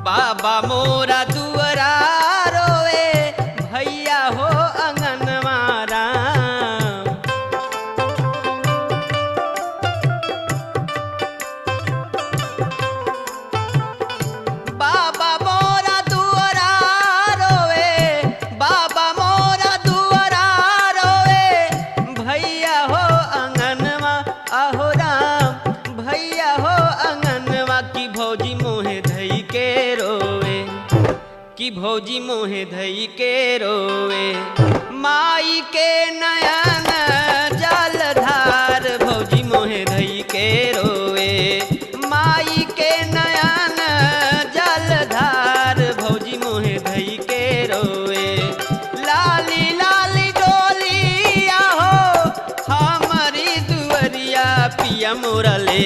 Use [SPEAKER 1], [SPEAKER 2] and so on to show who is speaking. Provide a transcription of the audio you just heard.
[SPEAKER 1] बाबा मोरा दुअरा रोवे भैया हो अंगनवा राम। बाबा मोरा दुअरा रोवे, बाबा मोरा दुअरा रोवे भैया हो अंगनवा आहो राम, भैया हो अंगनवा की भौजी मोहे धई के रोवे, कि भौजी मोहे धई के रोवे। माई के नयन जलधार भौजी मोहे धई के रोवे, माई के नयन जलधार भौजी मोहे धई के रोवे। लाली लाली डोलिया हो हमारी दुअरिया पिया मोरा ले